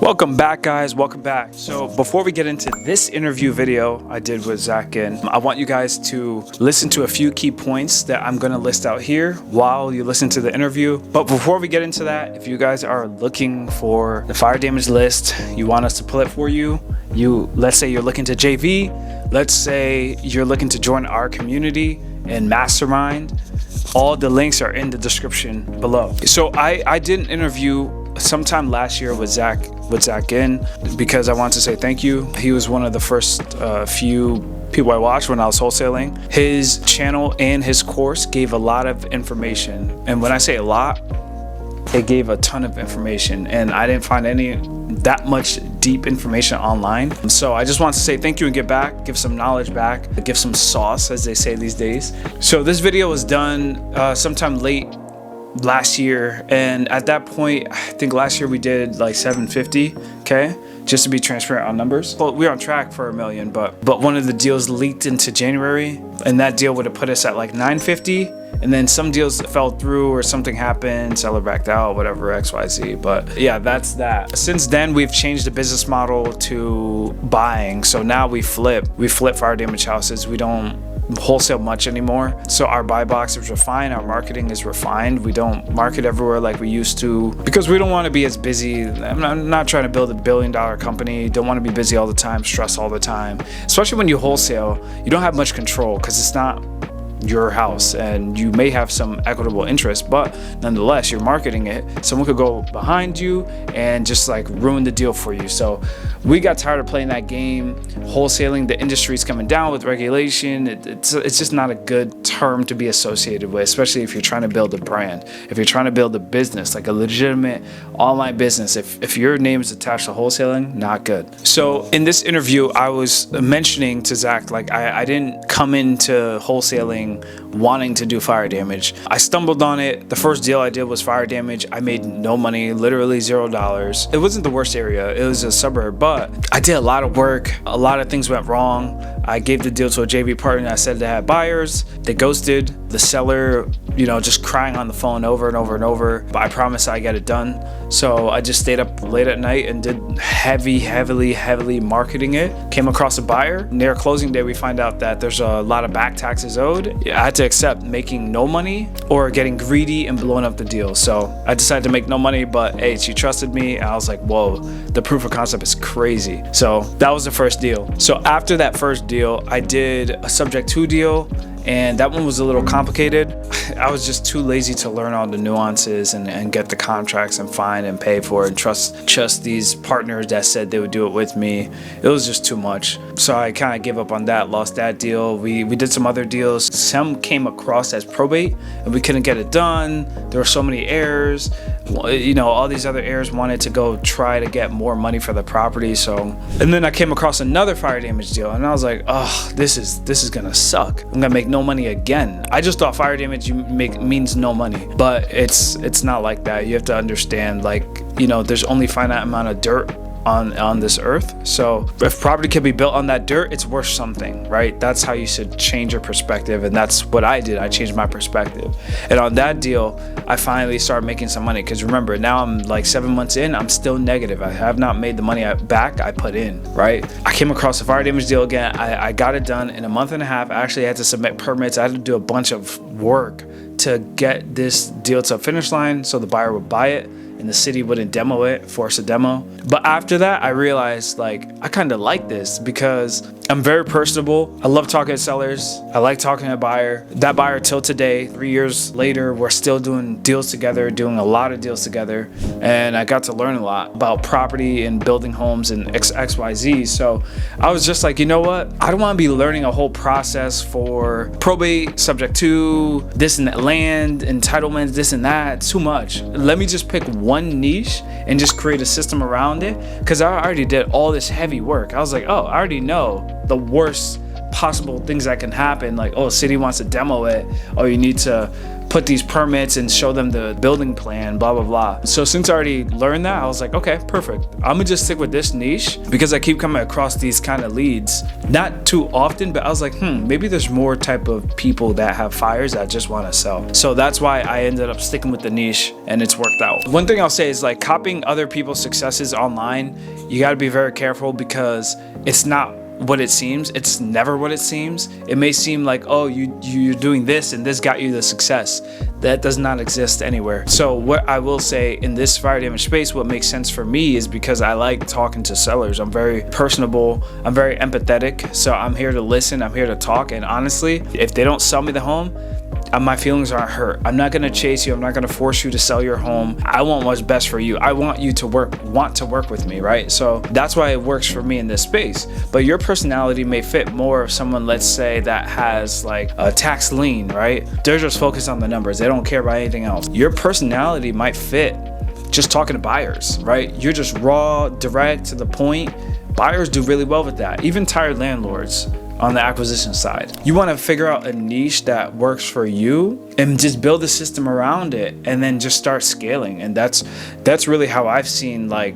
Welcome back, guys. Welcome back. So before we get into this interview video I did with Zack, Ginn, I want you guys to listen to a few key points that I'm going to list out here while you listen to the interview. But before we get into that, if you guys are looking for the fire damage list, you want us to pull it for you, let's say you're looking to JV, let's say you're looking to join our community and mastermind, all the links are in the description below. So I did an interview sometime last year with Zack Ginn because I wanted to say thank you. He was one of the first few people I watched when I was wholesaling. His channel and his course gave a lot of information, and when I say a lot, it gave a ton of information, and I didn't find that much deep information online. So I just want to say thank you and get back, give some knowledge back, give some sauce, as they say these days. So this video was done sometime late last year, and at that point I think last year we did like 750k, just to be transparent on numbers. Well, we're on track for 1 million, but one of the deals leaked into January, and that deal would have put us at like 950, and then some deals fell through or something happened, seller backed out, whatever, XYZ. But yeah, that's that. Since then we've changed the business model to buying. So now we flip fire damage houses. We don't wholesale much anymore. So our buy box is refined, our marketing is refined. We don't market everywhere like we used to because we don't want to be as busy. I'm not trying to build $1 billion company. Don't want to be busy all the time, stress all the time. Especially when you wholesale, you don't have much control because it's not your house, and you may have some equitable interest, but nonetheless you're marketing it. Someone could go behind you and just like ruin the deal for you. So we got tired of playing that game. Wholesaling, the industry's coming down with regulation. It's just not a good term to be associated with, especially if you're trying to build a brand, if you're trying to build a business, like a legitimate online business. If your name is attached to wholesaling, not good. So in this interview I was mentioning to Zack, like I didn't come into wholesaling wanting to do fire damage. I stumbled on it. The first deal I did was fire damage. I made no money, literally $0. It wasn't the worst area, it was a suburb, but I did a lot of work. A lot of things went wrong. I gave the deal to a JV partner. I said they had buyers. They ghosted the seller, just crying on the phone over and over and over. But I promised I'd get it done. So I just stayed up late at night and did heavily marketing it. Came across a buyer. Near closing day, we find out that there's a lot of back taxes owed. I had to accept making no money or getting greedy and blowing up the deal. So I decided to make no money, but hey, she trusted me. And I was like, whoa, the proof of concept is crazy. So that was the first deal. So after that first deal, I did a subject to deal, and that one was a little complicated. I was just too lazy to learn all the nuances and get the contracts and find and pay for it and trust these partners that said they would do it with me. It was just too much. So I kind of gave up on that, lost that deal. We did some other deals. Some came across as probate and we couldn't get it done. There were so many errors. All these other heirs wanted to go try to get more money for the property. And then I came across another fire damage deal, and I was like, oh, this is gonna suck. I'm gonna make no money again. I just thought fire damage means no money, but it's not like that. You have to understand, there's only finite amount of dirt on this earth. So if property can be built on that dirt, it's worth something, right? That's how you should change your perspective, and that's what I did. I changed my perspective, and on that deal I finally started making some money, because remember, now I'm like 7 months in, I'm still negative. I have not made the money back I put in, right? I came across a fire damage deal again. I got it done in a month and a half. I actually had to submit permits. I had to do a bunch of work to get this deal to a finish line so the buyer would buy it and the city wouldn't demo it, force a demo. But after that, I realized I kind of like this because I'm very personable. I love talking to sellers. I like talking to a buyer. That buyer till today, 3 years later, we're still doing deals together, doing a lot of deals together. And I got to learn a lot about property and building homes and XYZ. So I was just like, you know what? I don't want to be learning a whole process for probate, subject to, this and that, land, entitlements, this and that. Too much. Let me just pick one niche and just create a system around it, because I already did all this heavy work. I was like, oh, I already know the worst possible things that can happen, like, oh, city wants to demo it, oh, you need to put these permits and show them the building plan, blah, blah, blah. So since I already learned that, I was like, okay, perfect. I'm gonna just stick with this niche because I keep coming across these kind of leads. Not too often, but I was like, maybe there's more type of people that have fires that just want to sell. So that's why I ended up sticking with the niche, and it's worked out. One thing I'll say is, like, copying other people's successes online, you got to be very careful because it's not what it seems. It's never what it seems. It may seem like, oh, you're doing this and this got you the success. That does not exist anywhere. So what I will say in this fire damage space, what makes sense for me is because I like talking to sellers. I'm very personable. I'm very empathetic. So I'm here to listen. I'm here to talk. And honestly, if they don't sell me the home, my feelings aren't hurt. I'm not gonna chase you. I'm not gonna force you to sell your home. I want what's best for you. I want you to want to work with me, right? So that's why it works for me in this space. But your personality may fit more of someone, let's say, that has like a tax lien, right? They're just focused on the numbers. They don't care about anything else. Your personality might fit just talking to buyers, right? You're just raw, direct, to the point. Buyers do really well with that. Even tired landlords on the acquisition side. You want to figure out a niche that works for you and just build a system around it and then just start scaling. And that's really how I've seen, like,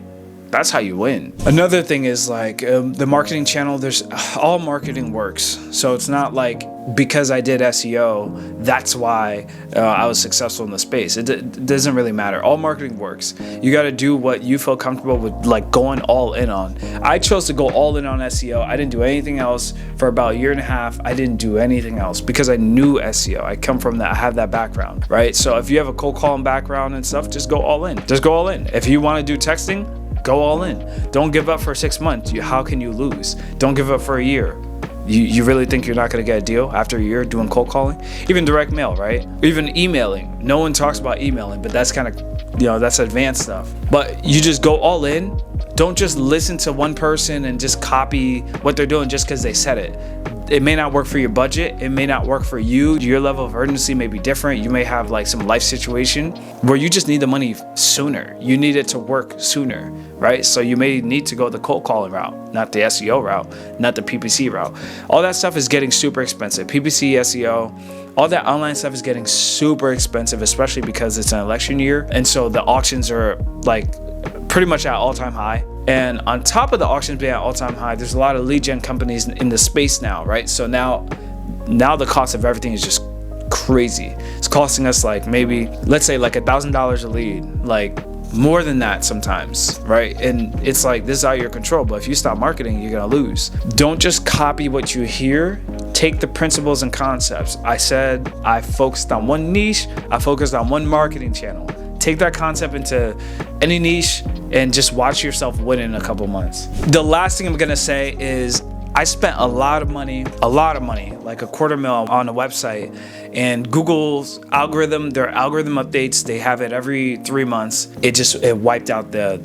that's how you win. Another thing is like the marketing channel, there's all marketing works. So it's not like because I did SEO, that's why I was successful in the space. It doesn't really matter. All marketing works. You got to do what you feel comfortable with, like going all in on. I chose to go all in on SEO. I didn't do anything else for about a year and a half. I didn't do anything else because I knew SEO. I come from that. I have that background, right? So if you have a cold calling background and stuff, just go all in. Just go all in. If you want to do texting, go all in. Don't give up for 6 months. How can you lose? Don't give up for a year. You really think you're not going to get a deal after a year doing cold calling? Even direct mail, right? Even emailing. No one talks about emailing, but that's kind of, that's advanced stuff. But you just go all in. Don't just listen to one person and just copy what they're doing just because they said it. It may not work for your budget. It may not work for you. Your level of urgency may be different. You may have like some life situation where you just need the money sooner. You need it to work sooner, right? So you may need to go the cold calling route, not the SEO route, not the PPC route. All that stuff is getting super expensive. PPC, SEO, all that online stuff is getting super expensive, especially because it's an election year. And so the auctions are like pretty much at all-time high. And on top of the auctions being at all-time high, there's a lot of lead gen companies in the space now, right? So now the cost of everything is just crazy. It's costing us like maybe, let's say like $1,000 a lead, like more than that sometimes, right? And it's like, this is out of your control, but if you stop marketing, you're gonna lose. Don't just copy what you hear. Take the principles and concepts. I said I focused on one niche. I focused on one marketing channel. Take that concept into any niche and just watch yourself win in a couple months. The last thing I'm gonna say is I spent a lot of money, like $250,000 on a website, and Google's algorithm, their algorithm updates, they have it every 3 months. It wiped out the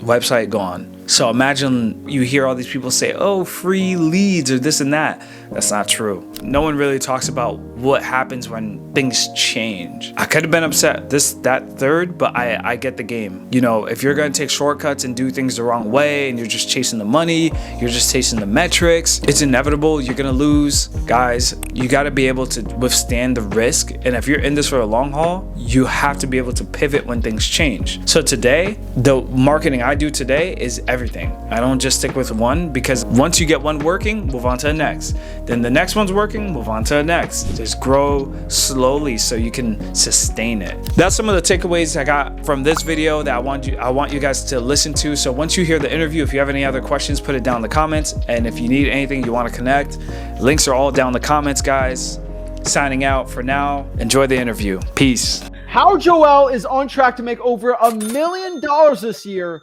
website gone. So imagine you hear all these people say, oh, free leads or this and that. That's not true. No one really talks about what happens when things change. I could have been upset, that, third, but I get the game. If you're gonna take shortcuts and do things the wrong way and you're just chasing the money, you're just chasing the metrics, it's inevitable, you're gonna lose. Guys, you gotta be able to withstand the risk. And if you're in this for a long haul, you have to be able to pivot when things change. So today, the marketing I do today is everything. I don't just stick with one, because once you get one working, move on to the next. Then the next one's working, move on to the next. Just grow slowly so you can sustain it. That's some of the takeaways I got from this video that I want you guys to listen to. So once you hear the interview, if you have any other questions, put it down in the comments. And if you need anything, you want to connect, links are all down in the comments, guys. Signing out for now. Enjoy the interview. Peace. How Joel is on track to make over $1 million this year,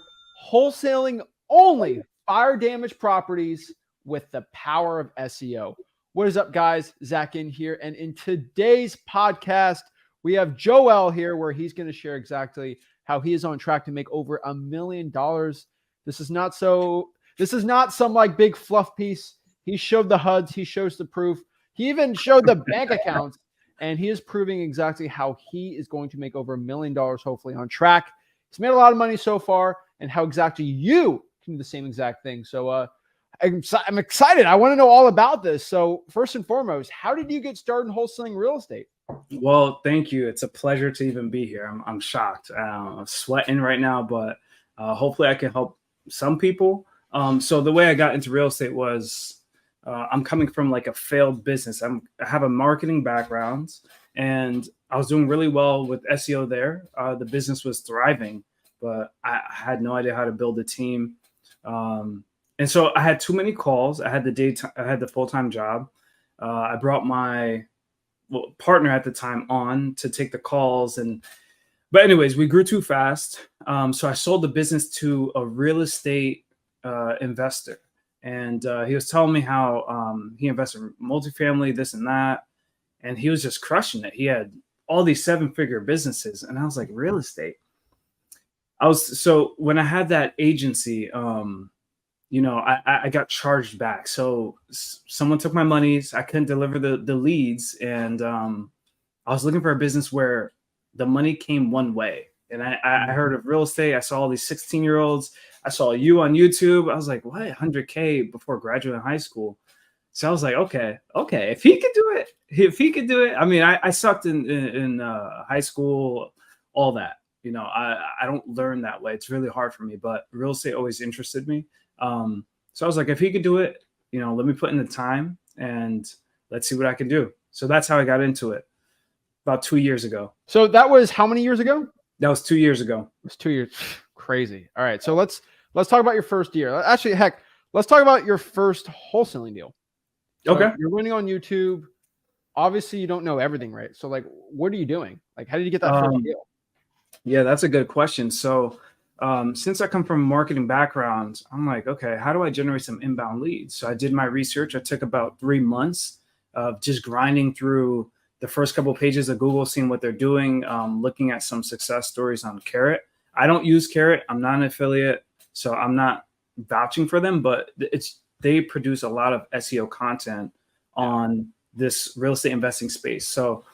wholesaling only fire damage properties with the power of SEO. What is up, guys? Zack in here. And in today's podcast, we have Joel here, where he's going to share exactly how he is on track to make over $1 million. This is not some like big fluff piece. He showed the HUDs. He shows the proof. He even showed the bank accounts, and he is proving exactly how he is going to make over $1 million, hopefully on track. He's made a lot of money so far, and how exactly you can do the same exact thing. So I'm excited. I want to know all about this. So first and foremost, how did you get started in wholesaling real estate? Well, thank you. It's a pleasure to even be here. I'm shocked. I'm sweating right now, but hopefully I can help some people. So the way I got into real estate was I'm coming from like a failed business. I have a marketing background, and I was doing really well with SEO there. The business was thriving, but I had no idea how to build a team. And so I had too many calls. I had the full time job. I brought my partner at the time on to take the calls, but anyways, we grew too fast. So I sold the business to a real estate investor, and he was telling me how he invested in multifamily, this and that, and he was just crushing it. He had all these seven-figure businesses, and I was like, real estate. So when I had that agency, I got charged back. So someone took my monies. I couldn't deliver the leads, and I was looking for a business where the money came one way. And I heard of real estate. I saw all these 16-year-olds. I saw you on YouTube. I was like, what? 100K before graduating high school. So I was like, okay, if he could do it, I mean, I sucked in high school, all that. I don't learn that way. It's really hard for me, but real estate always interested me. So I was like, if he could do it, let me put in the time and let's see what I can do. So that's how I got into it about 2 years ago. So that was how many years ago? That was 2 years ago. It was 2 years. Crazy. All right. So let's talk about your first year. Actually, heck, let's talk about your first wholesaling deal. So Okay. you're learning on YouTube. Obviously, you don't know everything, right? So like, what are you doing? Like, how did you get that first deal? Yeah, that's a good question. So since I come from a marketing background, I'm like, okay, how do I generate some inbound leads? So I did my research. I took about 3 months of just grinding through the first couple of pages of Google, seeing what they're doing, looking at some success stories on Carrot. I don't use Carrot. I'm not an affiliate, so I'm not vouching for them, but they produce a lot of SEO content on this real estate investing space. So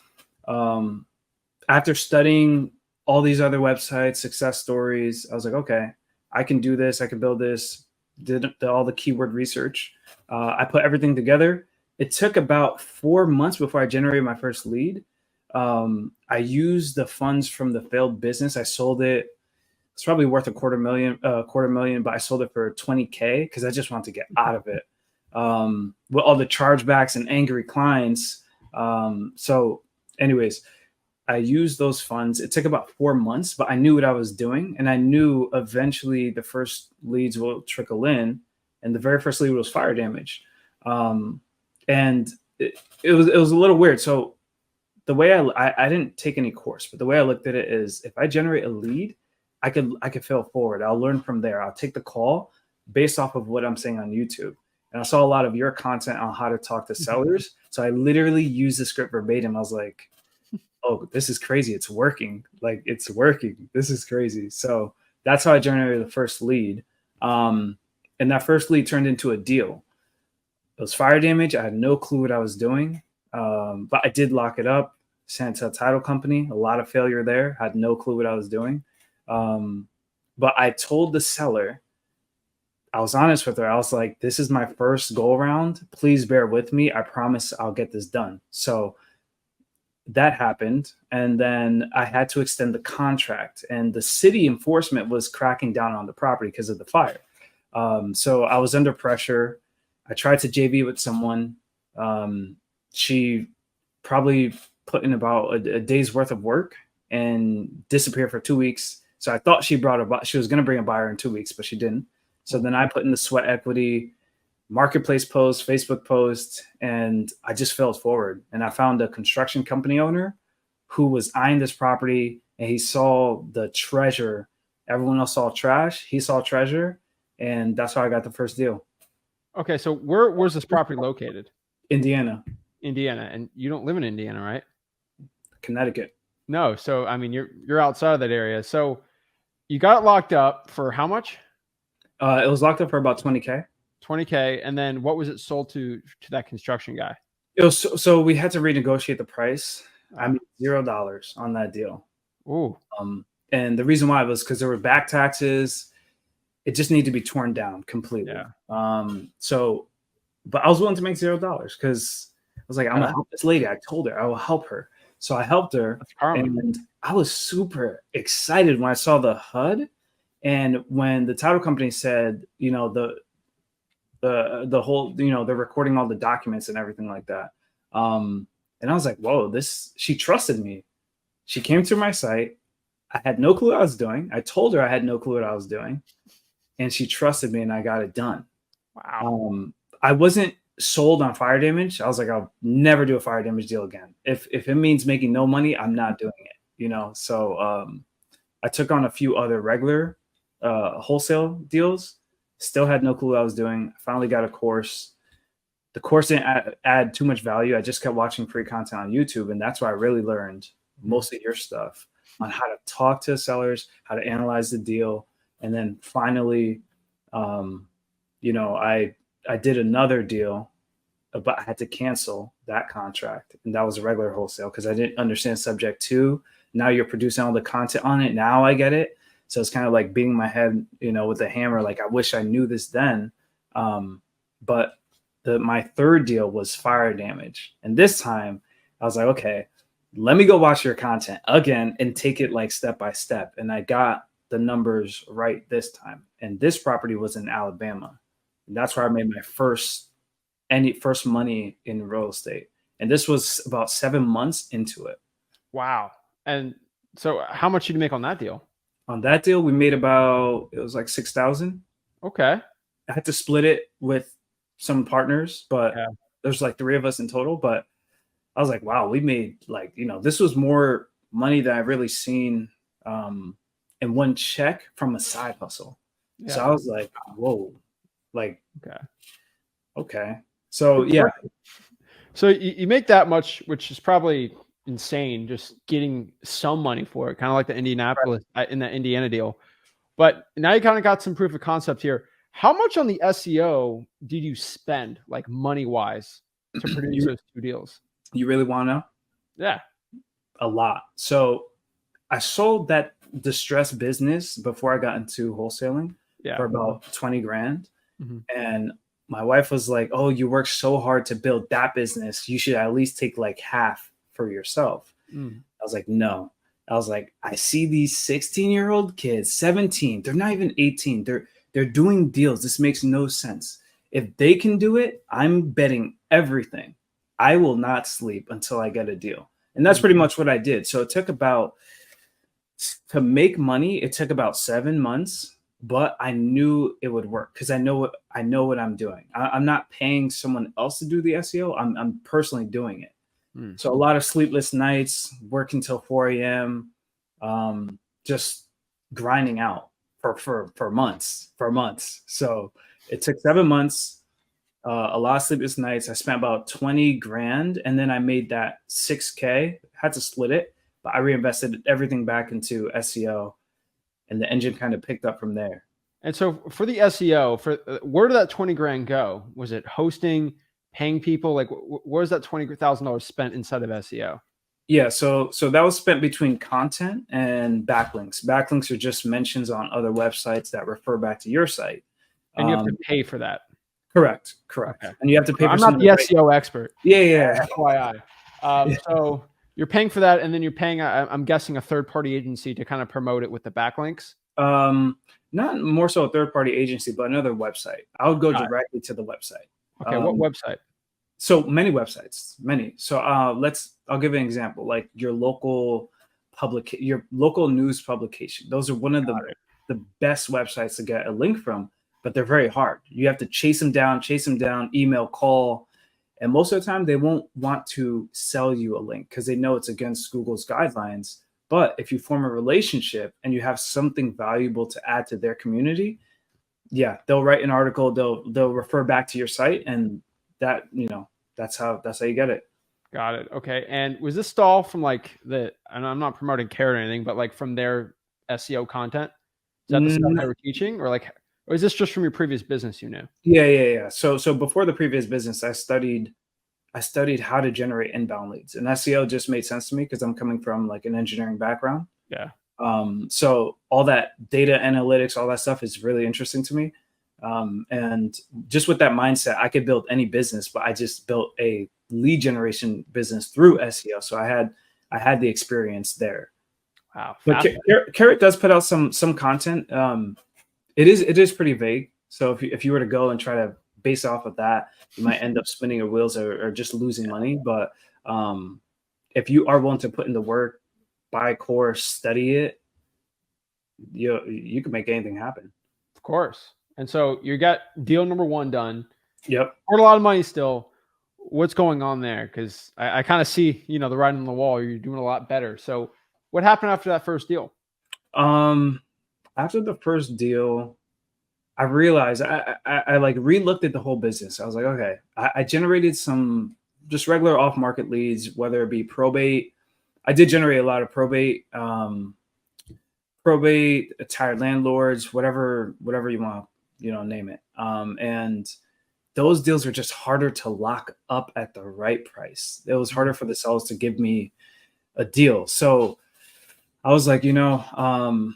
after studying all these other websites, success stories, I was like, okay, I can do this. I can build this. Did all the keyword research. I put everything together. It took about 4 months before I generated my first lead. I used the funds from the failed business. I sold it. It's probably worth a quarter million, but I sold it for 20K because I just wanted to get out of it. With all the chargebacks and angry clients. So anyways, I used those funds. It took about 4 months, but I knew what I was doing. And I knew eventually the first leads will trickle in. And the very first lead was fire damage. And it was a little weird. So the way I didn't take any course, but the way I looked at it is if I generate a lead, I could fail forward. I'll learn from there. I'll take the call based off of what I'm saying on YouTube. And I saw a lot of your content on how to talk to sellers. So I literally used the script verbatim. I was like, oh, this is crazy. It's working. Like, it's working. This is crazy. So that's how I generated the first lead. And that first lead turned into a deal. It was fire damage. I had no clue what I was doing. But I did lock it up, sent it to a title company. A lot of failure there. Had no clue what I was doing. But I told the seller, I was honest with her. I was like, this is my first go around. Please bear with me. I promise I'll get this done. So that happened. And then I had to extend the contract, and the city enforcement was cracking down on the property because of the fire. So I was under pressure. I tried to JV with someone. She probably put in about a day's worth of work and disappeared for 2 weeks. So I thought she was going to bring a buyer in 2 weeks, but she didn't. So then I put in the sweat equity, marketplace post, Facebook post, and I just failed forward. And I found a construction company owner who was eyeing this property, and he saw the treasure. Everyone else saw trash. He saw treasure, and that's how I got the first deal. Okay, so where's this property located? Indiana. And you don't live in Indiana, right? Connecticut. No, so I mean you're outside of that area. So you got it locked up for how much? It was locked up for about 20K. 20K, and then what was it sold to that construction guy? It was so we had to renegotiate the price. I made $0 on that deal. Ooh. And the reason why was because there were back taxes. It just needed to be torn down completely. Yeah. But I was willing to make $0 because I was like, I'm gonna help this lady. I told her I will help her. So I helped her, That's karma. and I was super excited when I saw the HUD. And when the title company said, the whole, they're recording all the documents and everything like that. And I was like, whoa, she trusted me. She came to my site. I had no clue what I was doing. I told her I had no clue what I was doing, and she trusted me, and I got it done. Wow. I wasn't sold on fire damage. I was like, I'll never do a fire damage deal again. If it means making no money, I'm not doing it. So I took on a few other regular wholesale deals. Still had no clue what I was doing. I finally got a course. The course didn't add too much value. I just kept watching free content on YouTube, and that's where I really learned most of your stuff on how to talk to sellers, how to analyze the deal, and then finally, I did another deal, but I had to cancel that contract, and that was a regular wholesale because I didn't understand subject to. Now you're producing all the content on it. Now I get it. So it's kind of like beating my head, with a hammer. Like, I wish I knew this then. But my third deal was fire damage. And this time I was like, okay, let me go watch your content again and take it like step by step. And I got the numbers right this time. And this property was in Alabama. And that's where I made my first money in real estate. And this was about 7 months into it. Wow. And so how much did you make on that deal? On that deal, we made it was like 6,000. Okay. I had to split it with some partners, but there's like 3 of us in total. But I was like, wow, we made this was more money than I've really seen in one check from a side hustle. Yeah. So I was like, whoa, okay. So yeah. So you make that much, which is probably insane, just getting some money for it, kind of like the Indianapolis in that Indiana deal. But now you kind of got some proof of concept here. How much on the SEO did you spend, like money wise, to produce those 2 deals? You really want to know? Yeah. A lot. So I sold that distressed business before I got into wholesaling for about 20 grand. Mm-hmm. And my wife was like, oh, you worked so hard to build that business. You should at least take like half for yourself. I was like, no. I was like, I see these 16-year-old kids, 17. They're not even 18. They're doing deals. This makes no sense. If they can do it, I'm betting everything. I will not sleep until I get a deal. And that's pretty much what I did. So it took to make money, it took about 7 months, but I knew it would work because I know what I'm doing. I'm not paying someone else to do the SEO. I'm personally doing it. So a lot of sleepless nights, working till 4 a.m., just grinding out for months. So it took 7 months, a lot of sleepless nights. I spent about 20 grand, and then I made that 6K. Had to split it, but I reinvested everything back into SEO, and the engine kind of picked up from there. And so for the SEO, where did that 20 grand go? Was it hosting, paying people? Like, where's that $20,000 spent inside of SEO? Yeah, so that was spent between content and backlinks. Backlinks are just mentions on other websites that refer back to your site. And you have to pay for that. Correct. Okay. And you have to pay for I'm not the SEO expert. Yeah. FYI. So you're paying for that, and then you're paying, I'm guessing, a third-party agency to kind of promote it with the backlinks? Not more so a third-party agency, but another website. I would go directly to the website. Okay, what website? So many websites, many. So I'll give an example, like your local news publication. Those are one of the best websites to get a link from, but they're very hard. You have to chase them down, email, call. And most of the time they won't want to sell you a link because they know it's against Google's guidelines. But if you form a relationship and you have something valuable to add to their community, yeah, they'll write an article, they'll refer back to your site, and that, that's how you get it. Got it. Okay. And was this stall from and I'm not promoting Carrot or anything, but like from their SEO content? Is that the stuff they were teaching, or is this just from your previous business, Yeah. So before the previous business, I studied how to generate inbound leads, and SEO just made sense to me because I'm coming from like an engineering background. Yeah. So all that data analytics, all that stuff is really interesting to me. And just with that mindset, I could build any business, but I just built a lead generation business through SEO. So I had I had the experience there. Wow. But Carrot does put out some content. It is pretty vague. So if you were to go and try to base off of that, you might end up spinning your wheels or just losing money. But if you are willing to put in the work, buy a course, study it, you can make anything happen. Of course. And so you got deal number 1 done. Yep. For a lot of money still. What's going on there? Because I kind of see, the writing on the wall. You're doing a lot better. So what happened after that first deal? After the first deal, I realized I like re-looked at the whole business. I was like, okay, I generated some just regular off-market leads, whether it be probate. I did generate a lot of probate, tired landlords, whatever you want, name it. And those deals are just harder to lock up at the right price. It was harder for the sellers to give me a deal. So I was like, I don't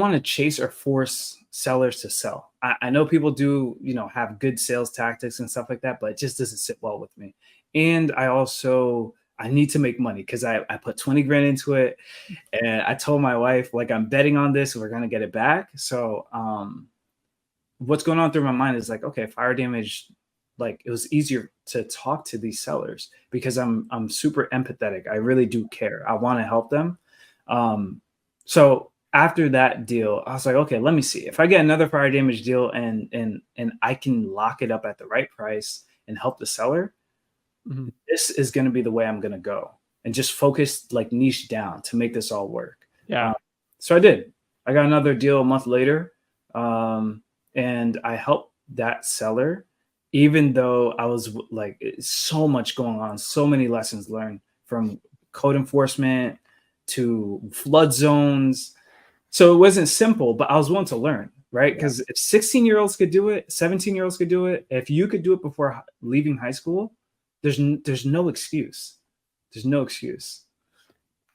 want to chase or force sellers to sell. I know people do, have good sales tactics and stuff like that, but it just doesn't sit well with me. And I need to make money because I put 20 grand into it. And I told my wife, like, I'm betting on this. We're going to get it back. So what's going on through my mind is like, okay, fire damage, like it was easier to talk to these sellers because I'm super empathetic. I really do care. I want to help them. So after that deal, I was like, okay, let me see if I get another fire damage deal and I can lock it up at the right price and help the seller. Mm-hmm. This is going to be the way I'm going to go and just focus like niche down to make this all work. Yeah. So I did. I got another deal a month later. And I helped that seller, even though I was like, so much going on, so many lessons learned from code enforcement to flood zones. So it wasn't simple, but I was willing to learn, right? Because if 16-year-olds could do it, 17-year-olds could do it. If you could do it before leaving high school, there's no excuse. There's no excuse.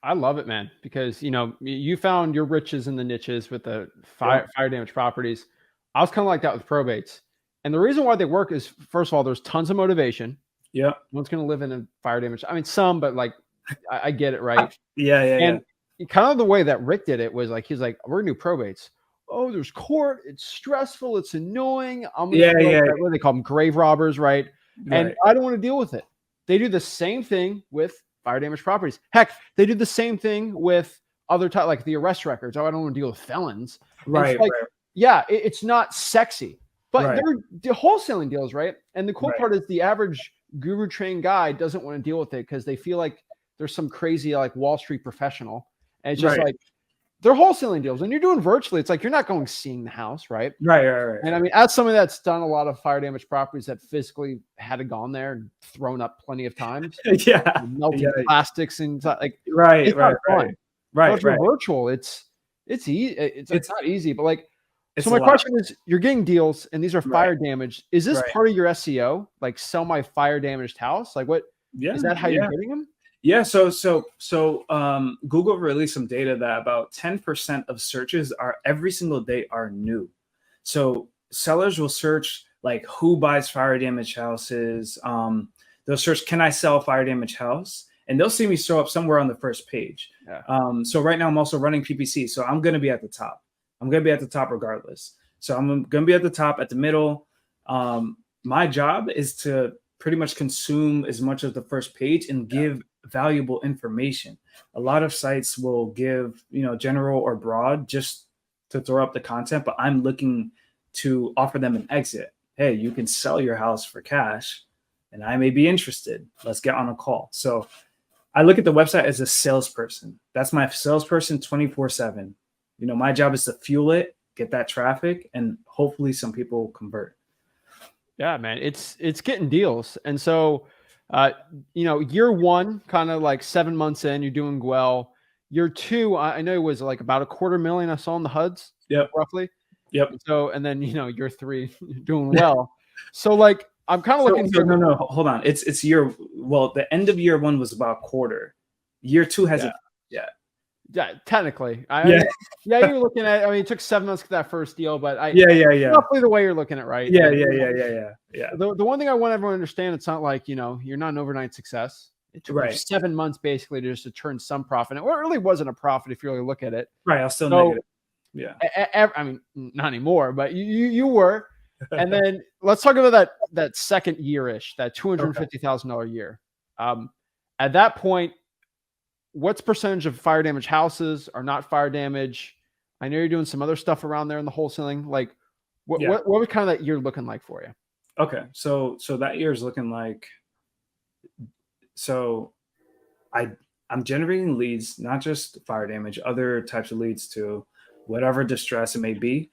I love it, man, because, you found your riches in the niches with the fire damage properties. I was kind of like that with probates. And the reason why they work is, first of all, there's tons of motivation. Yeah. No one's going to live in a fire damage. I mean, some, but like, I get it, right? And kind of the way that Rick did it was like, he's like, we're going to do probates. Oh, there's court. It's stressful. It's annoying. I'm going to what do they call them? Grave robbers, right? And I don't want to deal with it. They do the same thing with fire damage properties. Heck, they do the same thing with other type, like the arrest records. Oh, I don't want to deal with felons. Right. Yeah, it's not sexy, but they're wholesaling deals, right? And the cool part is the average guru trained guy doesn't want to deal with it because they feel like there's some crazy like Wall Street professional. And it's just like they're wholesaling deals. And you're doing virtually. It's like you're not going seeing the house, right? Right. And I mean, as somebody that's done a lot of fire damage properties that physically had gone there and thrown up plenty of times. Melting plastics and like Right. Virtual. It's easy. It's not easy, but like so my question is, you're getting deals and these are fire damage. Is this part of your SEO? Like sell my fire damaged house? Like what is that how you're getting them? Yeah. So Google released some data that about 10% of searches every single day are new. So sellers will search like who buys fire damaged houses. They'll search, can I sell a fire damaged house? And they'll see me show up somewhere on the first page. Yeah. So right now I'm also running PPC. So I'm going to be at the top. I'm going to be at the top regardless. So I'm going to be at the top, at the middle. My job is to pretty much consume as much of the first page and give valuable information. A lot of sites will give, general or broad just to throw up the content, but I'm looking to offer them an exit. Hey, you can sell your house for cash and I may be interested. Let's get on a call. So I look at the website as a salesperson. That's my salesperson 24/7. My job is to fuel it, get that traffic, and hopefully some people convert. Yeah, man, it's getting deals. And so, year one, kind of like 7 months in, you're doing well. Year two, I know it was like about $250,000 I saw in the HUDs. Yep. Roughly. Yep. So, and then, year three, you're doing well. So like, I'm kind of looking. No, hold on. It's the end of year one was about a quarter. Year two hasn't. Yeah, technically. You're looking at, it took 7 months to get that first deal, but roughly the way you're looking at it, right? Yeah. The one thing I want everyone to understand, it's not like, you're not an overnight success. It took Right. 7 months basically to just to turn some profit. And it really wasn't a profit if you really look at it. Right. I was still So, negative. Yeah. I mean, not anymore, but you were. And then let's talk about that second year-ish, that $250,000 year. At that point, what's percentage of fire damage houses are not fire damage? I know you're doing some other stuff around there in the wholesaling. Like, what was kind of that year looking like for you? Okay. So that year is looking like, so I'm generating leads, not just fire damage, other types of leads too, whatever distress it may be.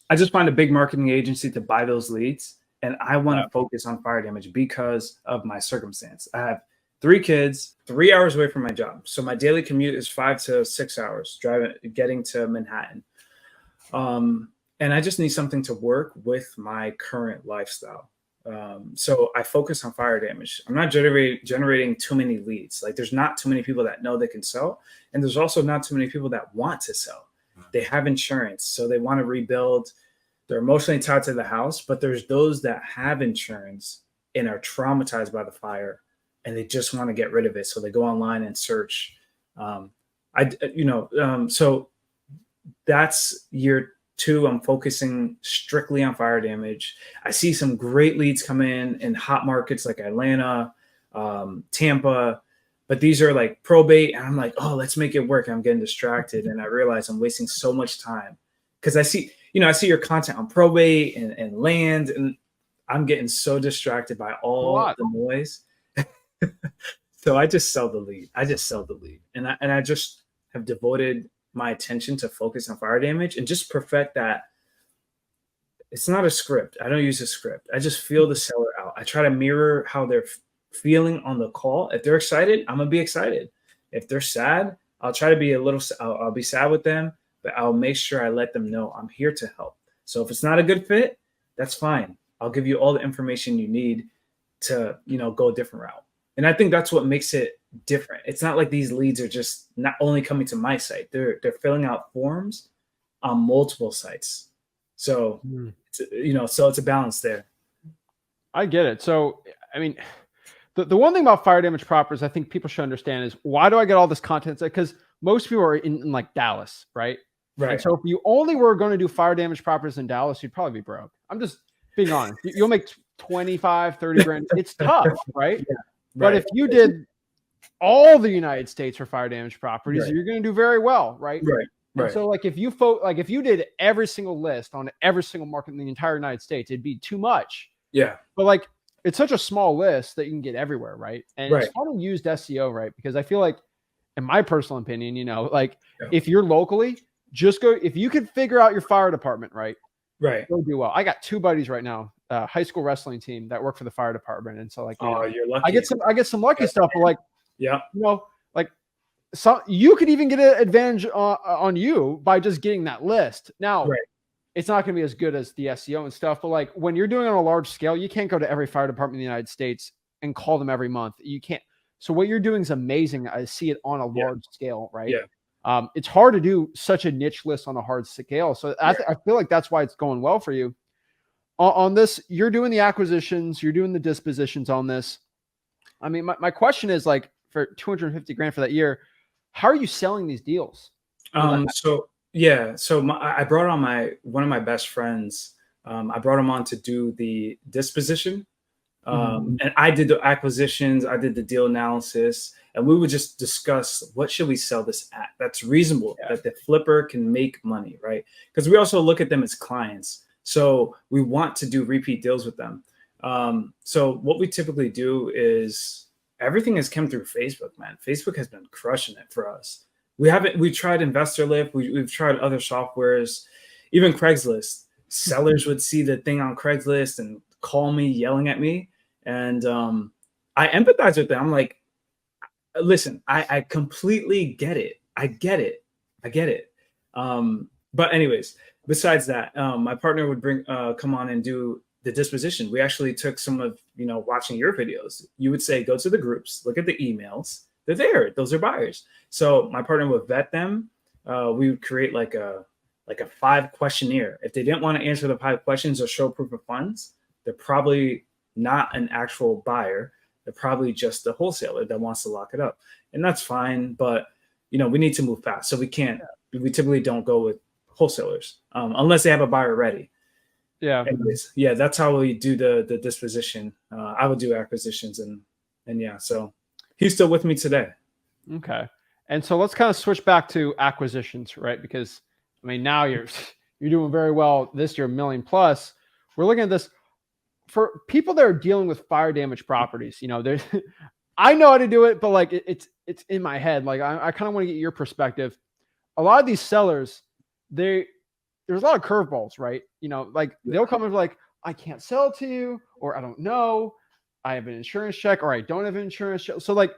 I just find a big marketing agency to buy those leads, and I want to focus on fire damage because of my circumstance. I have 3 kids, 3 hours away from my job, so my daily commute is 5 to 6 hours getting to Manhattan. And I just need something to work with my current lifestyle. So I focus on fire damage. I'm not generating too many leads. Like, there's not too many people that know they can sell. And there's also not too many people that want to sell. They have insurance, so they want to rebuild. They're emotionally tied to the house, but there's those that have insurance and are traumatized by the fire, and they just want to get rid of it. So they go online and search. So that's year 2. I'm focusing strictly on fire damage. I see some great leads come in hot markets like Atlanta, Tampa, but these are like probate. And I'm like, oh, let's make it work. I'm getting distracted. And I realize I'm wasting so much time because I see your content on probate and land, and I'm getting so distracted by all the noise. So I just sell the lead. And I just have devoted my attention to focus on fire damage and just perfect that. It's not a script. I don't use a script. I just feel the seller out. I try to mirror how they're feeling on the call. If they're excited, I'm gonna be excited. If they're sad, I'll try to be I'll be sad with them, but I'll make sure I let them know I'm here to help. So if it's not a good fit, that's fine. I'll give you all the information you need to, go a different route. And I think that's what makes it different. It's not like these leads are just not only coming to my site. They're filling out forms on multiple sites. So, so it's a balance there. I get it. So, I mean, the one thing about fire damage properties, I think people should understand is, why do I get all this content? Because most people are in like Dallas, right? Right. And so if you only were going to do fire damage properties in Dallas, you'd probably be broke. I'm just being honest. You'll make 25, 30 grand. It's tough, right? Yeah. But if you did all the United States for fire damage properties, you're going to do very well, right? Right. And so, like, if you did every single list on every single market in the entire United States, it'd be too much. Yeah. But like, it's such a small list that you can get everywhere, right? And it's fun to use SEO, right? Because I feel like, in my personal opinion, if you're locally, just go. If you can figure out your fire department, right, go do well. I got 2 buddies right now, high school wrestling team, that work for the fire department, and so like, you're lucky. I get some lucky stuff, but like, yeah, like, so you could even get an advantage on you by just getting that list. Now, it's not going to be as good as the SEO and stuff, but like, when you're doing it on a large scale, you can't go to every fire department in the United States and call them every month. You can't. So what you're doing is amazing. I see it on a large scale, right? Yeah. It's hard to do such a niche list on a hard scale. So I feel like that's why it's going well for you. On this, you're doing the acquisitions, you're doing the dispositions on this. I mean, my question is, like, for 250 grand for that year, how are you selling these deals? I brought on one of my best friends. I brought him on to do the disposition. And I did the acquisitions, I did the deal analysis, and we would just discuss, what should we sell this at that's reasonable, that the flipper can make money, right? Because we also look at them as clients. So we want to do repeat deals with them. So what we typically do is, everything has come through Facebook, man. Facebook has been crushing it for us. We tried Investor Lift, we've tried other softwares, even Craigslist. Sellers would see the thing on Craigslist and call me yelling at me. And I empathize with them. I'm like, listen, I completely get it. I get it. But anyways, besides that, my partner would come on and do the disposition. We actually took some of, watching your videos. You would say, go to the groups, look at the emails. They're there. Those are buyers. So my partner would vet them. We would create like a 5 questionnaire. If they didn't want to answer the 5 questions or show proof of funds, they're probably not an actual buyer. They're probably just the wholesaler that wants to lock it up, and that's fine. But we need to move fast, so we can't. We typically don't go with wholesalers unless they have a buyer ready. Yeah. Anyways, yeah, that's how we do the disposition. I would do acquisitions, and yeah, so he's still with me today. Okay. And so let's kind of switch back to acquisitions, right? Because I mean, now you're doing very well this year, $1 million plus. We're looking at this for people that are dealing with fire damage properties. There's I know how to do it, but like it's in my head. Like I kind of want to get your perspective. A lot of these sellers, there's a lot of curveballs, right? Like they'll come and be like, I can't sell to you, or I don't know, I have an insurance check, or I don't have an insurance check. So like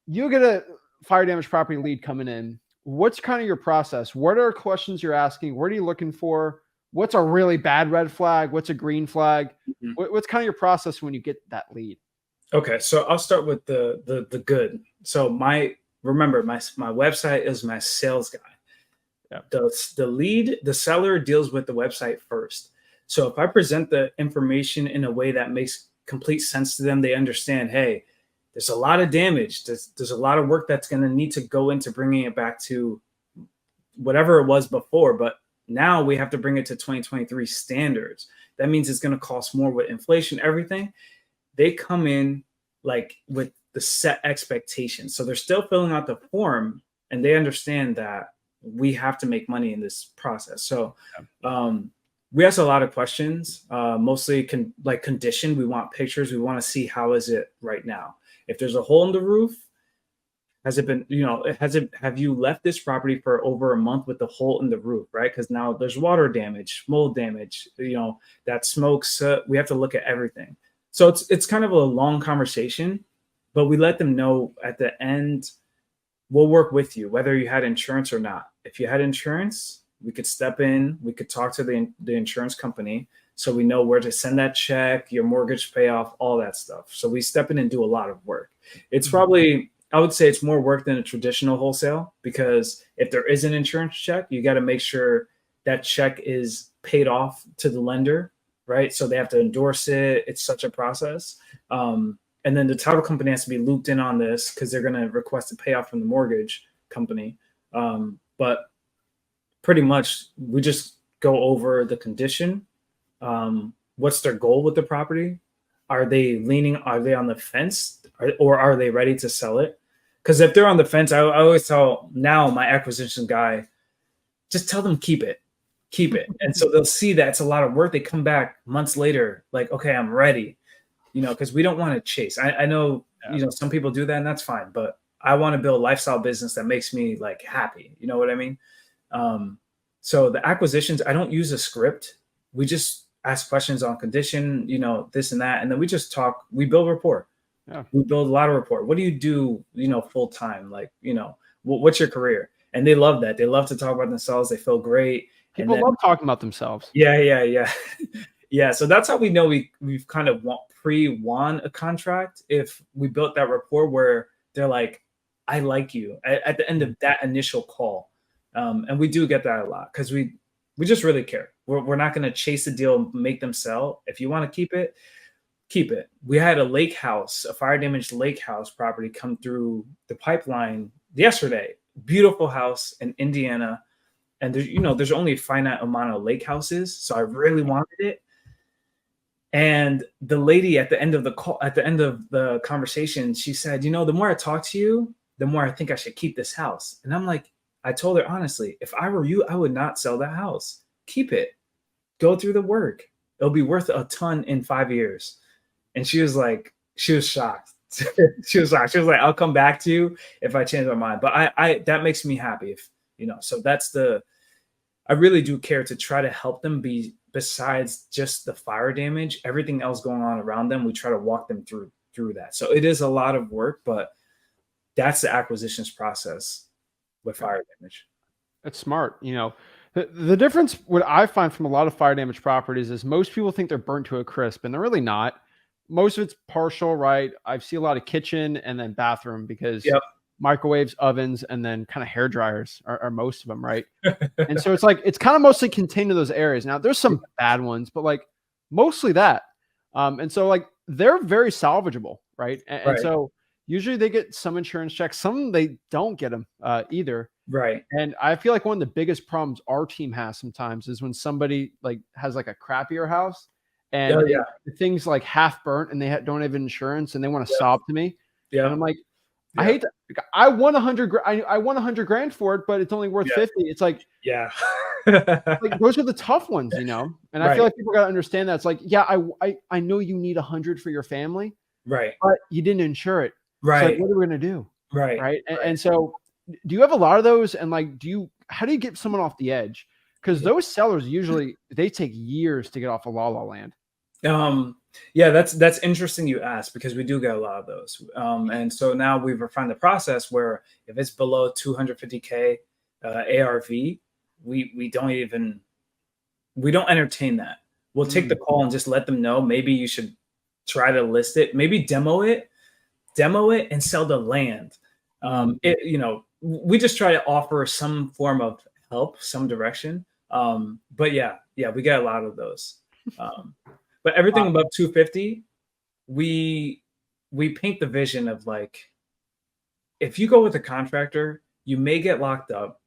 you get a fire damage property lead coming in. What's kind of your process? What are questions you're asking? What are you looking for? What's a really bad red flag? What's a green flag? What's kind of your process when you get that lead? Okay, so I'll start with the good. So my website is my sales guy. Yeah. The seller deals with the website first. So if I present the information in a way that makes complete sense to them, they understand, hey, there's a lot of damage. There's a lot of work that's going to need to go into bringing it back to whatever it was before. But now we have to bring it to 2023 standards. That means it's going to cost more with inflation, everything. They come in like with the set expectations. So they're still filling out the form, and they understand that we have to make money in this process. So we ask a lot of questions, mostly condition. We want pictures. We want to see how is it right now. If there's a hole in the roof, has it been, have you left this property for over a month with the hole in the roof, right? Because now there's water damage, mold damage, that smokes. We have to look at everything. So it's kind of a long conversation, but we let them know at the end, we'll work with you, whether you had insurance or not. If you had insurance, we could step in, we could talk to the insurance company, so we know where to send that check, your mortgage payoff, all that stuff. So we step in and do a lot of work. It's probably, I would say it's more work than a traditional wholesale, because if there is an insurance check, you got to make sure that check is paid off to the lender, right? So they have to endorse it. It's such a process. And then the title company has to be looped in on this because they're going to request a payoff from the mortgage company. But pretty much we just go over the condition. What's their goal with the property? Are they on the fence, or are they ready to sell it? Because if they're on the fence, I always tell now my acquisition guy, just tell them keep it. And so they'll see that it's a lot of work. They come back months later, like, okay, I'm ready, because we don't want to chase. I know, some people do that, and that's fine, but I want to build a lifestyle business that makes me like happy. You know what I mean? So the acquisitions, I don't use a script. We just ask questions on condition, this and that. And then we just talk, we build rapport. Yeah. We build a lot of rapport. What do you do, full time? Like, what's your career? And they love that. They love to talk about themselves. They feel great. People love talking about themselves. Yeah. Yeah. So that's how we know we've kind of pre-won a contract. If we built that rapport where they're like, I like you at the end of that initial call. And we do get that a lot because we just really care. We're not going to chase the deal and make them sell. If you want to keep it, keep it. We had a fire damaged lake house property come through the pipeline yesterday. Beautiful house in Indiana. And there's only a finite amount of lake houses. So I really wanted it. And the lady at the end of the conversation, she said, the more I talk to you, the more I think I should keep this house. And I'm like, I told her, honestly, if I were you, I would not sell that house. Keep it. Go through the work. It'll be worth a ton in 5 years. And she was shocked. She was like, I'll come back to you if I change my mind. But I that makes me happy if, so I really do care to try to help them besides just the fire damage, everything else going on around them. We try to walk them through that. So it is a lot of work, but that's the acquisitions process with fire damage. That's smart. The difference, what I find from a lot of fire damage properties is most people think they're burnt to a crisp, and they're really not. Most of it's partial, right? I see a lot of kitchen and then bathroom because microwaves, ovens, and then kind of hair dryers are most of them, right? And so it's kind of mostly contained to those areas. Now there's some bad ones, but like mostly that. And so like they're very salvageable, right? And Right. so usually they get some insurance checks. Some they don't get them either. Right. And I feel like one of the biggest problems our team has sometimes is when somebody like has like a crappier house and Oh yeah. the thing's like half burnt and they don't have insurance and they want to Yep. sob to me. And Yep. I'm like, I Yep. hate that. Like, I won 100. I won 100 grand for it, but it's only worth Yeah. 50. It's Yeah. like those are the tough ones, you know. And I feel Right. like people got to understand that. It's like, yeah, I know you need 100 for your family, Right. but you didn't insure it. So like, Right. what are we gonna do, Right. right? And, Right. and so, do you have a lot of those? And like, how do you get someone off the edge? Because those sellers usually they take years to get off of La La Land. Yeah, that's interesting you asked because we do get a lot of those. And so now we've refined the process where if it's below 250K ARV, we don't entertain that. We'll take the call and just let them know maybe you should try to list it, maybe demo it and sell the land. We just try to offer some form of help, some direction. But yeah, we get a lot of those. But everything above 250, we paint the vision of like, if you go with a contractor, you may get locked up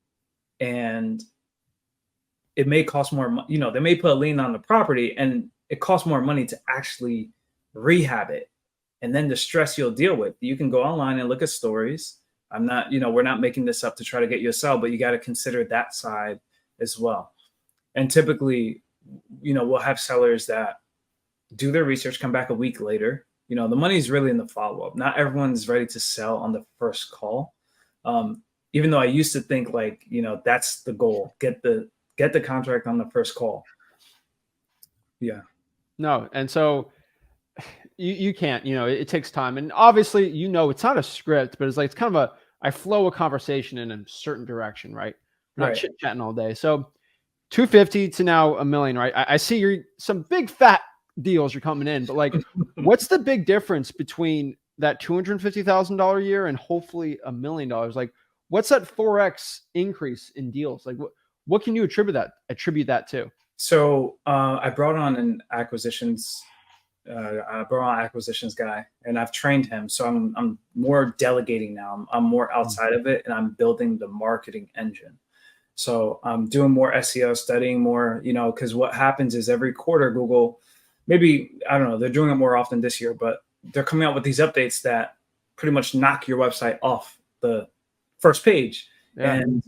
and it may cost more money. They may put a lien on the property and it costs more money to actually rehab it. And then the stress you'll deal with. You can go online and look at stories. We're not making this up to try to get you a sell, but you got to consider that side as well. And typically, we'll have sellers that do their research, come back a week later. The money is really in the follow-up. Not everyone's ready to sell on the first call. Even though I used to think like, that's the goal. Get the contract on the first call. Yeah. No. And so you can't, it takes time. And obviously, it's not a script, but it's kind of I flow a conversation in a certain direction, right? We're not Right. chit-chatting all day. So 250 to now $1 million, right? I see some big fat deals are coming in, but like, what's the big difference between that $250,000 a year and hopefully $1 million? Like, what's that 4x increase in deals? Like, what can you attribute that to? So I brought on an acquisitions guy, and I've trained him. So I'm more delegating now. I'm more outside of it, and I'm building the marketing engine. So I'm doing more SEO, studying more. Because what happens is every quarter, Google, maybe I don't know, they're doing it more often this year, but they're coming out with these updates that pretty much knock your website off the first page. Yeah. And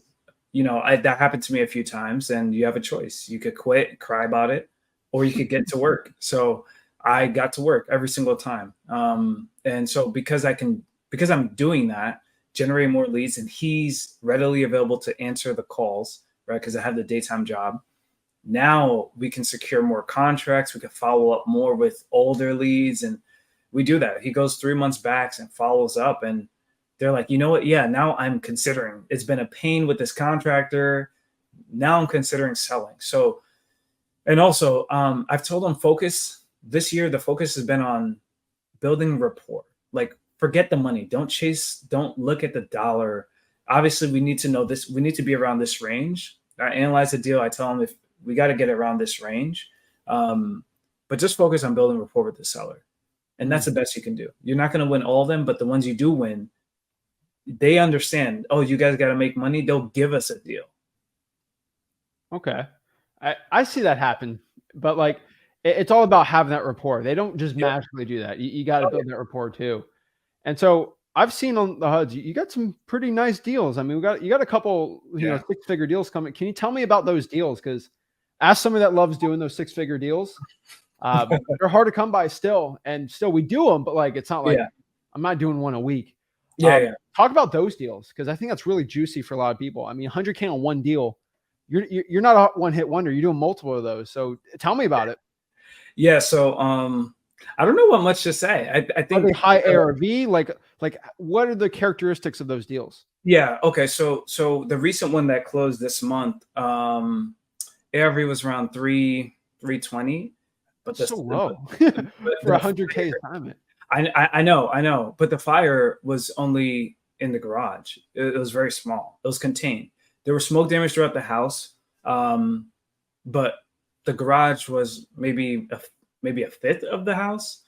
that happened to me a few times, and you have a choice. You could quit, cry about it, or you could get to work. So I got to work every single time. And so because I'm doing that, generating more leads, and he's readily available to answer the calls, right? Because I have the daytime job. Now we can secure more contracts. We can follow up more with older leads. And we do that. He goes 3 months back and follows up, and they're like, you know what? Yeah, now I'm considering. It's been a pain with this contractor. Now I'm considering selling. So, and also I've told them this year, the focus has been on building rapport. Like, forget the money. Don't look at the dollar. Obviously, we need to know this. We need to be around this range. I analyze the deal. I tell them if we got to get around this range, but just focus on building rapport with the seller. And that's the best you can do. You're not going to win all of them, but the ones you do win, they understand, oh, you guys got to make money. They'll give us a deal. Okay. I see that happen, but like, it's all about having that rapport. They don't just magically do that. You got to build that rapport too. And so I've seen on the HUDs, you got some pretty nice deals. I mean, you got a couple, 6-figure deals coming. Can you tell me about those deals? Because as somebody that loves doing those 6-figure deals, they're hard to come by still. And still we do them, but like, it's not like I'm not doing one a week. Talk about those deals, because I think that's really juicy for a lot of people. I mean, 100K on one deal, you're not a one-hit wonder. You're doing multiple of those. So tell me about it. Yeah. So I don't know what much to say. I think are they high ARV. Like what are the characteristics of those deals? Yeah. Okay. So the recent one that closed this month, ARV was around 320, but so low for 100K assignment. I know, but the fire was only in the garage. It was very small. It was contained. There was smoke damage throughout the house, but the garage was maybe a fifth of the house.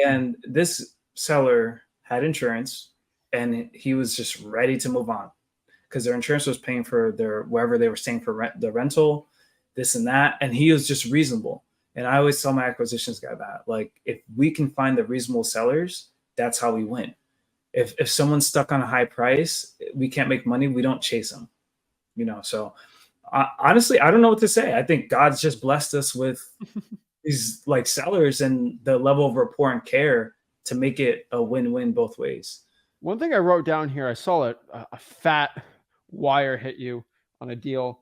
And this seller had insurance, and he was just ready to move on because their insurance was paying for their wherever they were staying for the rental, this and that, and he was just reasonable. And I always tell my acquisitions guy that, like, if we can find the reasonable sellers, that's how we win. If someone's stuck on a high price, we can't make money, we don't chase them, So honestly, I don't know what to say. I think God's just blessed us with these like sellers and the level of rapport and care to make it a win-win both ways. One thing I wrote down here, I saw a fat wire hit you on a deal.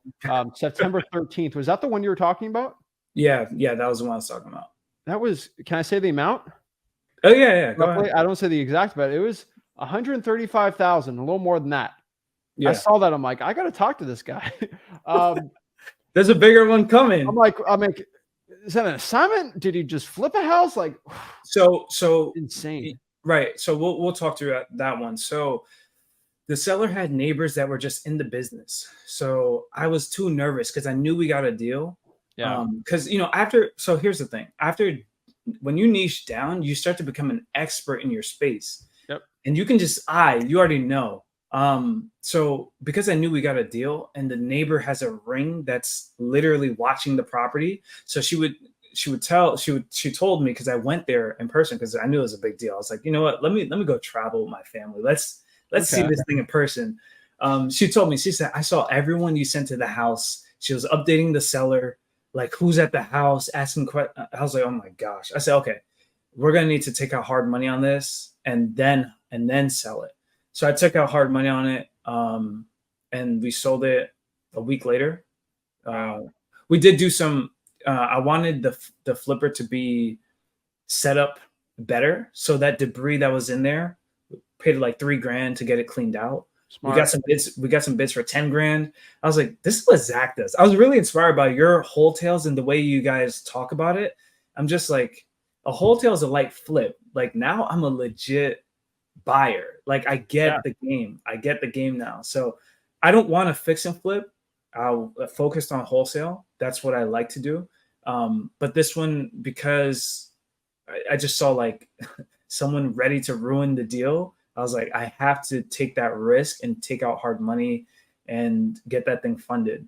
September 13th. Was that the one you were talking about? Yeah, that was the one I was talking about. That was, can I say the amount? Oh yeah. Go ahead. I don't say the exact, but it was 135,000, a little more than that. Yeah. I saw that. I'm like, I got to talk to this guy. There's a bigger one coming. I'm like, is that an assignment? Did he just flip a house? Like, so insane. Right. So we'll talk through that one. So the seller had neighbors that were just in the business. So I was too nervous because I knew we got a deal. Yeah. Because so here's the thing. When you niche down, you start to become an expert in your space. Yep. And you can you already know. So because I knew we got a deal, and the neighbor has a ring that's literally watching the property. So she told me, because I went there in person because I knew it was a big deal. I was like, you know what, let me go travel with my family. Let's see this thing in person. She told me, she said, I saw everyone you sent to the house. She was updating the seller, like who's at the house, asking questions. I was like, oh my gosh. I said, okay, we're going to need to take out hard money on this and then sell it. So I took out hard money on it. And we sold it a week later. We did do some, I wanted the flipper to be set up better. So that debris that was in there, paid like $3,000 to get it cleaned out. Smart. We got some bids for $10,000. I was like, this is what Zack does. I was really inspired by your wholesales and the way you guys talk about it. I'm just like, a wholesale is a light flip. Like now I'm a legit buyer. Like I get the game. I get the game now. So I don't want to fix and flip. I'll focus on wholesale. That's what I like to do. But this one, because I just saw like someone ready to ruin the deal, I was like, I have to take that risk and take out hard money and get that thing funded.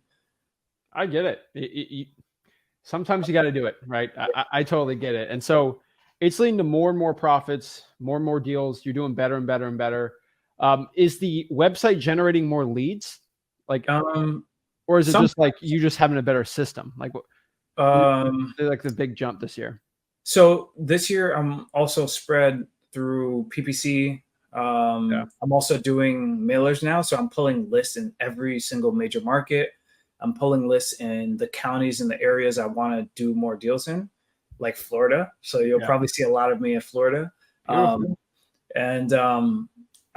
I get it. Sometimes you got to do it, right? I totally get it. And so it's leading to more and more profits, more and more deals. You're doing better and better and better. Is the website generating more leads? Like, or is it just like you just having a better system? Like, like the big jump this year. So this year I'm also spread through PPC. I'm also doing mailers now. So I'm pulling lists in every single major market. I'm pulling lists in the counties and the areas I want to do more deals in, like Florida. So you'll probably see a lot of me in Florida. I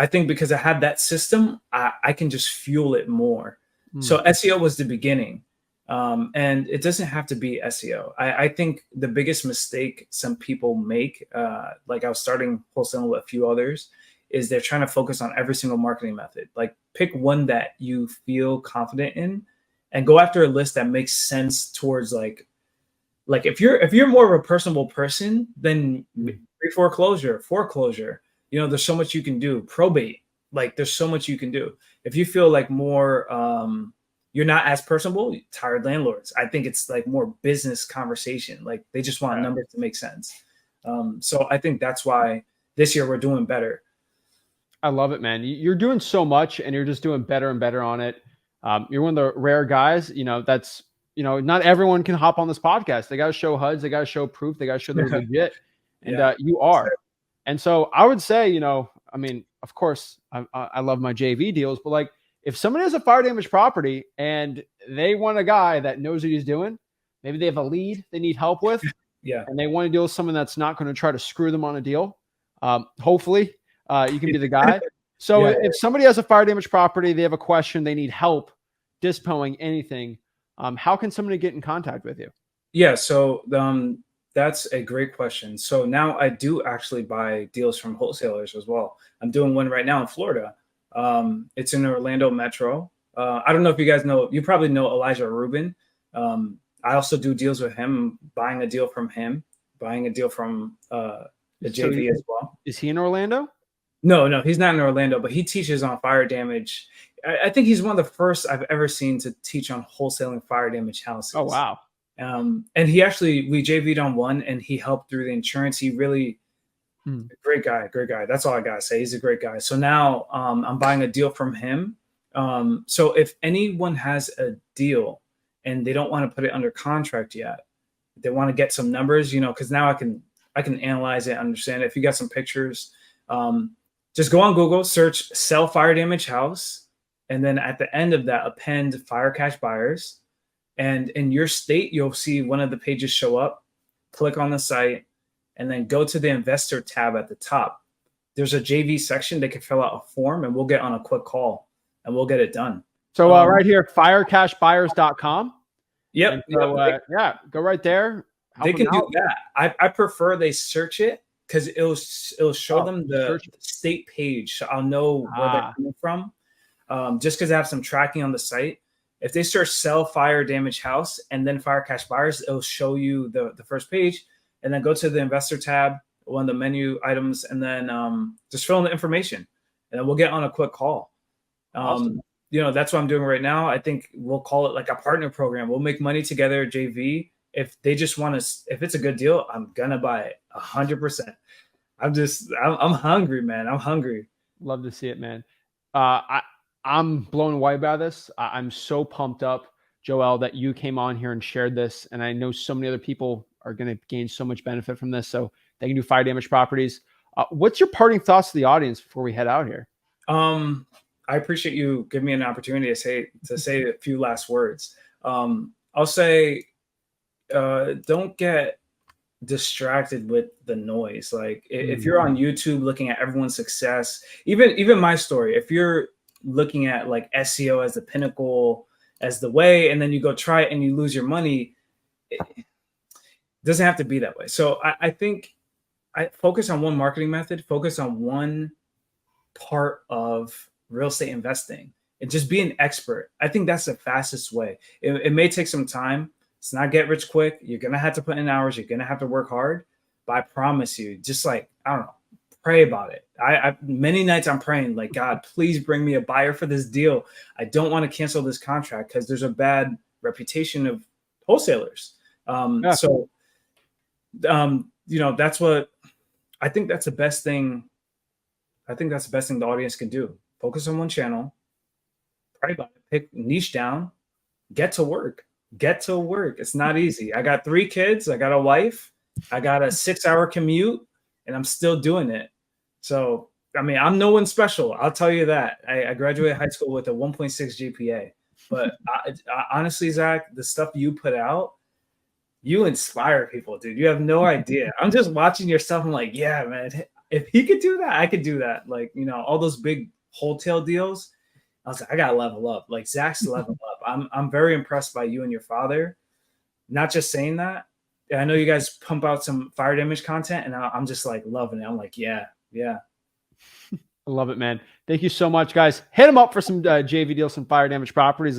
think because I have that system, I can just fuel it more. So SEO was the beginning. And it doesn't have to be SEO. I think the biggest mistake some people make, like I was starting wholesaling with a few others, is they're trying to focus on every single marketing method. Like pick one that you feel confident in and go after a list that makes sense towards like if you're more of a personable person, then foreclosure, there's so much you can do. Probate, like there's so much you can do. If you feel like more, you're not as personable, tired landlords. I think it's like more business conversation. Like they just want numbers to make sense. So I think that's why this year we're doing better. I love it, man. You're doing so much and you're just doing better and better on it. You're one of the rare guys, that's, not everyone can hop on this podcast. They got to show HUDs. They got to show proof. They got to show they're legit. And you are. And so I would say, of course, I love my JV deals, but like if somebody has a fire damage property and they want a guy that knows what he's doing, maybe they have a lead they need help with, and they want to deal with someone that's not going to try to screw them on a deal. Hopefully you can be the guy. So if somebody has a fire damage property, they have a question, they need help dispoing anything, how can somebody get in contact with you? Yeah. So that's a great question. So now I do actually buy deals from wholesalers as well. I'm doing one right now in Florida. It's in Orlando Metro. I don't know if you guys know, you probably know Elijah Rubin. I also do deals with him, buying a deal from him, buying a deal from the So JV as well. is he in Orlando? No, he's not in Orlando, but he teaches on fire damage. I think he's one of the first I've ever seen to teach on wholesaling fire damage houses. Oh, wow. And we JV'd on one, and he helped through the insurance. He really, great guy. That's all I gotta say. He's a great guy. So now I'm buying a deal from him. So if anyone has a deal and they don't want to put it under contract yet, they want to get some numbers, because now I can analyze it, understand it. If you got some pictures, just go on Google, search sell fire damage house, and then at the end of that, append fire cash buyers. And in your state, you'll see one of the pages show up. Click on the site, and then go to the investor tab at the top. There's a JV section. They can fill out a form, and we'll get on a quick call, and we'll get it done. So right here, firecashbuyers.com. Yep. So, yeah, go right there. They can do that. I prefer they search it, because it'll show them the state page, so I'll know where they're coming from. Just because I have some tracking on the site. If they search sell fire damage house and then fire cash buyers, it'll show you the first page, and then go to the investor tab, one of the menu items, and then just fill in the information, and then we'll get on a quick call. Awesome. That's what I'm doing right now. I think we'll call it like a partner program. We'll make money together, JV. If they just want to, if it's a good deal, I'm gonna buy it 100%. I'm hungry, man. I'm hungry. Love to see it, man. I'm blown away by this. I'm so pumped up, Joel, that you came on here and shared this. And I know so many other people are going to gain so much benefit from this. So they can do fire damage properties. What's your parting thoughts to the audience before we head out here? I appreciate you giving me an opportunity to say a few last words. I'll say, don't get distracted with the noise. Like if you're on YouTube looking at everyone's success, even my story, if you're looking at like SEO as the pinnacle, as the way, and then you go try it and you lose your money, it doesn't have to be that way. So I think I focus on one marketing method, focus on one part of real estate investing, and just be an expert. I think that's the fastest way. It may take some time. It's not get rich quick. You're going to have to put in hours. You're going to have to work hard. But I promise you, just like, I don't know, pray about it. I many nights I'm praying, like, God, please bring me a buyer for this deal. I don't want to cancel this contract because there's a bad reputation of wholesalers. That's what I think that's the best thing. I think that's the best thing the audience can do. Focus on one channel, pray about it, pick niche down, get to work. It's not easy. I got 3 kids. I got a wife. I got a 6-hour commute, and I'm still doing it. So, I mean, I'm no one special. I'll tell you that. I graduated high school with a 1.6 GPA. But honestly, Zach, the stuff you put out, you inspire people, dude. You have no idea. I'm just watching your stuff. I'm like, yeah, man, if he could do that, I could do that. Like, all those big wholesale deals. I was like, I gotta level up. Like Zach's level up. I'm very impressed by you and your father. Not just saying that. I know you guys pump out some fire damage content, and I'm just like loving it. I'm like, yeah. I love it, man. Thank you so much, guys. Hit them up for some JV deals, some fire damage properties.